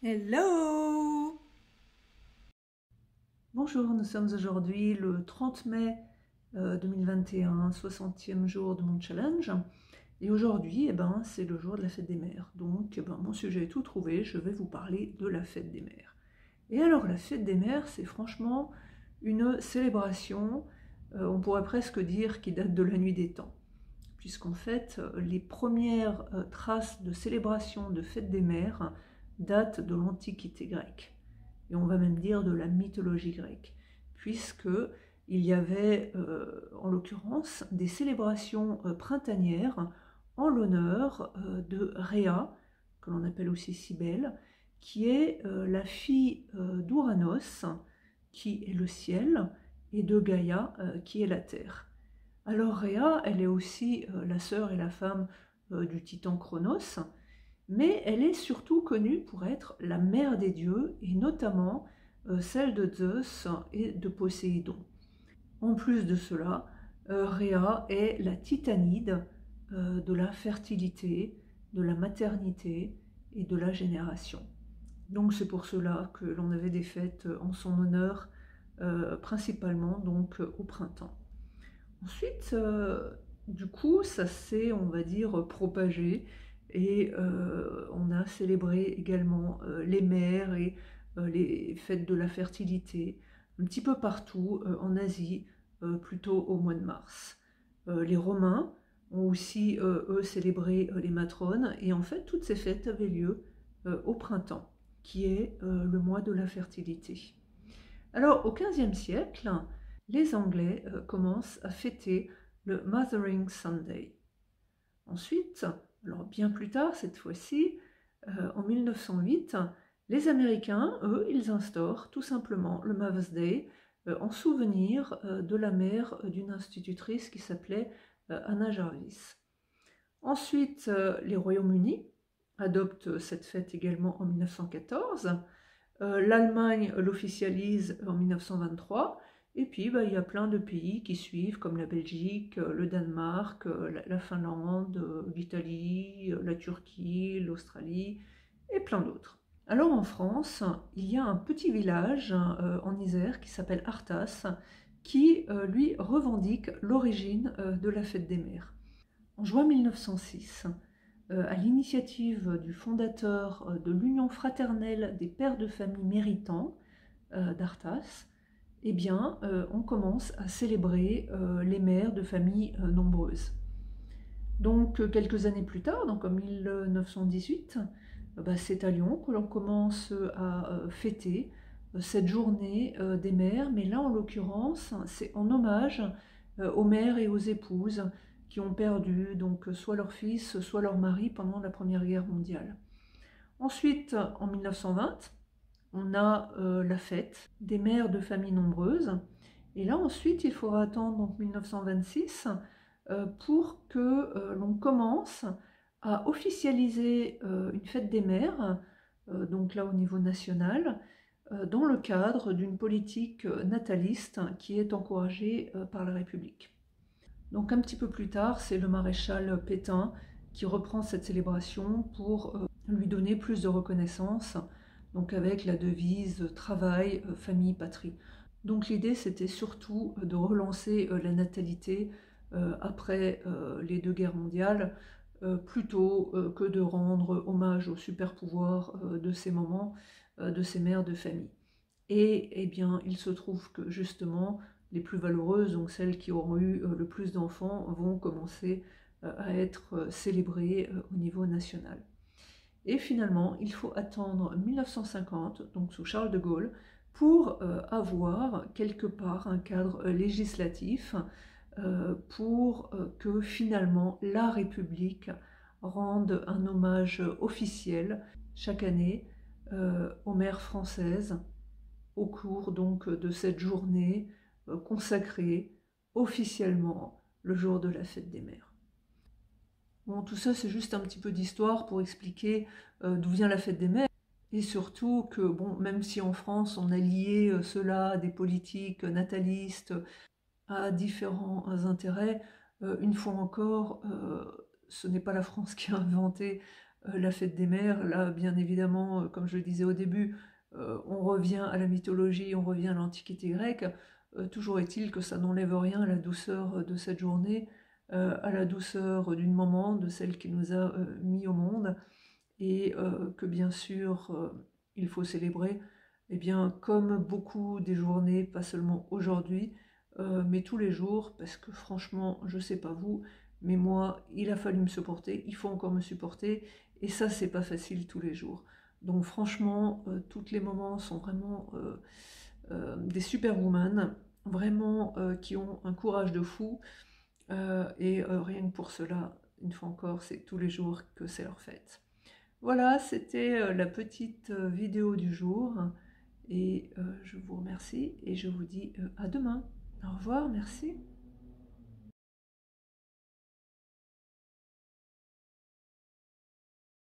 Hello! Bonjour, nous sommes aujourd'hui le 30 mai 2021, 60e jour de mon challenge. Et aujourd'hui, c'est le jour de la fête des mères. Donc, mon sujet est tout trouvé, je vais vous parler de la fête des mères. Et alors, la fête des mères, c'est franchement une célébration, on pourrait presque dire, qui date de la nuit des temps. Puisqu'en fait, les premières traces de célébration de fête des mères datent de l'Antiquité grecque. Et on va même dire de la mythologie grecque, puisque il y avait en l'occurrence des célébrations printanières en l'honneur de Rhéa, que l'on appelle aussi Cybèle, qui est la fille d'Ouranos, qui est le ciel, et de Gaïa, qui est la terre. Alors Rhéa, elle est aussi la sœur et la femme du titan Chronos, mais elle est surtout connue pour être la mère des dieux, et notamment celle de Zeus et de Poséidon. En plus de cela, Rhéa est la titanide de la fertilité, de la maternité et de la génération. Donc c'est pour cela que l'on avait des fêtes en son honneur, principalement donc au printemps. Ensuite, du coup, ça s'est, on va dire, propagé et on a célébré également les mères et les fêtes de la fertilité un petit peu partout en Asie, plutôt au mois de mars. Les Romains ont aussi, eux, célébré les matrones et en fait, toutes ces fêtes avaient lieu au printemps, qui est le mois de la fertilité. Alors, au XVe siècle, les Anglais commencent à fêter le Mothering Sunday. Ensuite, alors bien plus tard cette fois-ci, en 1908, les Américains, eux, ils instaurent tout simplement le Mother's Day en souvenir de la mère d'une institutrice qui s'appelait Anna Jarvis. Ensuite, les Royaumes-Unis adoptent cette fête également en 1914. L'Allemagne l'officialise en 1923, et puis il y a plein de pays qui suivent, comme la Belgique, le Danemark, la Finlande, l'Italie, la Turquie, l'Australie, et plein d'autres. Alors en France, il y a un petit village en Isère qui s'appelle Artas, qui lui revendique l'origine de la fête des mères. En juin 1906, à l'initiative du fondateur de l'Union fraternelle des pères de famille méritants d'Artas, on commence à célébrer les mères de familles nombreuses. Donc quelques années plus tard, donc en 1918, c'est à Lyon que l'on commence à fêter cette journée des mères, mais là en l'occurrence c'est en hommage aux mères et aux épouses qui ont perdu donc soit leur fils, soit leur mari pendant la Première Guerre mondiale. Ensuite, en 1920, on a la fête des mères de familles nombreuses. Et là, ensuite, il faudra attendre donc 1926 pour que l'on commence à officialiser une fête des mères, donc là au niveau national, dans le cadre d'une politique nataliste qui est encouragée par la République. Donc un petit peu plus tard, c'est le maréchal Pétain qui reprend cette célébration pour lui donner plus de reconnaissance, donc avec la devise travail, famille, patrie. Donc l'idée c'était surtout de relancer la natalité après les deux guerres mondiales, plutôt que de rendre hommage au super pouvoir de ces moments, de ces mères de famille. Et il se trouve que justement, les plus valeureuses, donc celles qui auront eu le plus d'enfants, vont commencer à être célébrées au niveau national. Et finalement, il faut attendre 1950, donc sous Charles de Gaulle, pour avoir quelque part un cadre législatif pour que finalement la République rende un hommage officiel chaque année aux mères françaises au cours donc de cette journée consacrée officiellement le jour de la fête des mères. Bon, tout ça c'est juste un petit peu d'histoire pour expliquer d'où vient la fête des mères et surtout que bon, même si en France on a lié cela à des politiques natalistes, à différents intérêts, une fois encore, ce n'est pas la France qui a inventé la fête des mères, là, bien évidemment, comme je le disais au début, on revient à la mythologie, on revient à l'Antiquité grecque. Toujours est-il que ça n'enlève rien à la douceur de cette journée, à la douceur d'une maman, de celle qui nous a mis au monde, et que bien sûr, il faut célébrer, eh bien, comme beaucoup des journées, pas seulement aujourd'hui, mais tous les jours, parce que franchement, je sais pas vous, mais moi, il a fallu me supporter, il faut encore me supporter, et ça, c'est pas facile tous les jours. Donc franchement, toutes les mamans sont vraiment des superwoman, vraiment qui ont un courage de fou, et rien que pour cela, une fois encore, c'est tous les jours que c'est leur fête. Voilà, c'était la petite vidéo du jour, et je vous remercie et je vous dis à demain. Au revoir, merci.